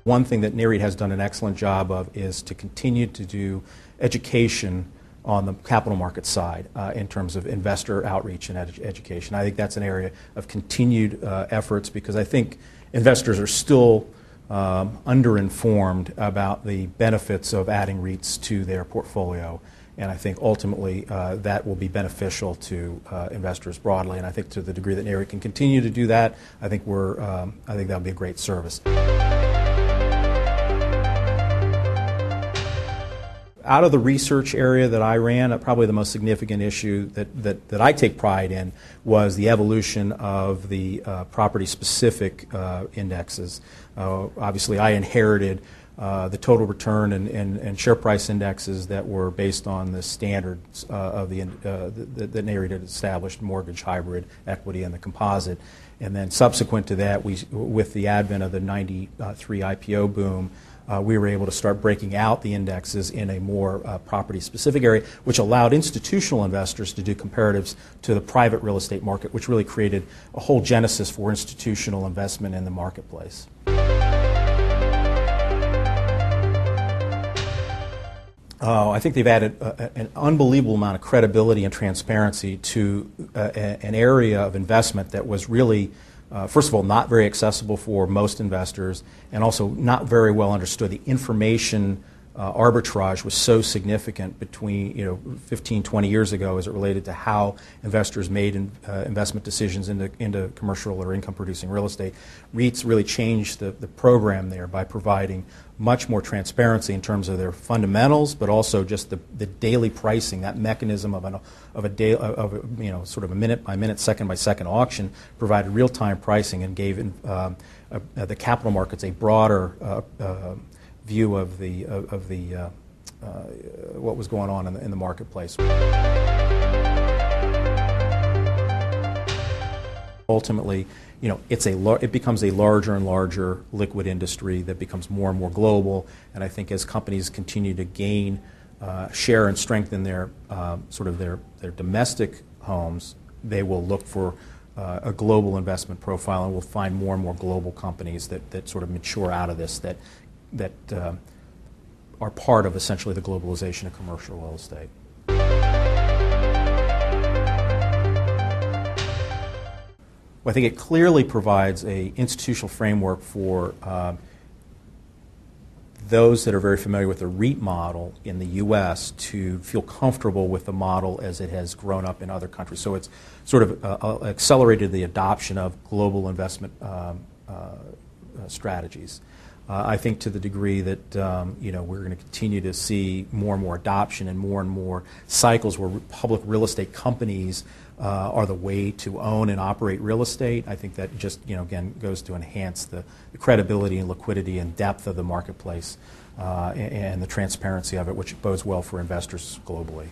One thing that NAREIT has done an excellent job of is to continue to do education on the capital market side in terms of investor outreach and education. I think that's an area of continued efforts because I think investors are still underinformed about the benefits of adding REITs to their portfolio. And I think ultimately that will be beneficial to investors broadly. And I think to the degree that NAREIT can continue to do that, I think that'll be a great service. Out of the research area that I ran, probably the most significant issue that I take pride in was the evolution of the property-specific indexes. Obviously, I inherited the total return and share price indexes that were based on the standards of that NAREIT had established: mortgage, hybrid, equity, and the composite. And then subsequent to that, with the advent of the '93 IPO boom, we were able to start breaking out the indexes in a more property-specific area, which allowed institutional investors to do comparatives to the private real estate market, which really created a whole genesis for institutional investment in the marketplace. I think they've added an unbelievable amount of credibility and transparency to an area of investment that was really first of all, not very accessible for most investors, and also not very well understood. The information arbitrage was so significant between 15, 20 years ago as it related to how investors made investment decisions into commercial or income-producing real estate. REITs really changed the program there by providing much more transparency in terms of their fundamentals, but also just the daily pricing. That mechanism of sort of a minute-by-minute, second-by-second auction provided real-time pricing and gave the capital markets a broader view of what was going on in the marketplace. Ultimately, it becomes a larger and larger liquid industry that becomes more and more global. And I think as companies continue to gain share and strengthen their domestic homes, they will look for a global investment profile, and we'll find more and more global companies that sort of mature out of this, that are part of essentially the globalization of commercial real estate. Well, I think it clearly provides an institutional framework for those that are very familiar with the REIT model in the U.S. to feel comfortable with the model as it has grown up in other countries. So it's sort of accelerated the adoption of global investment strategies. I think to the degree that we're going to continue to see more and more adoption and more cycles where public real estate companies are the way to own and operate real estate. I think that just again goes to enhance the credibility and liquidity and depth of the marketplace and the transparency of it, which bodes well for investors globally.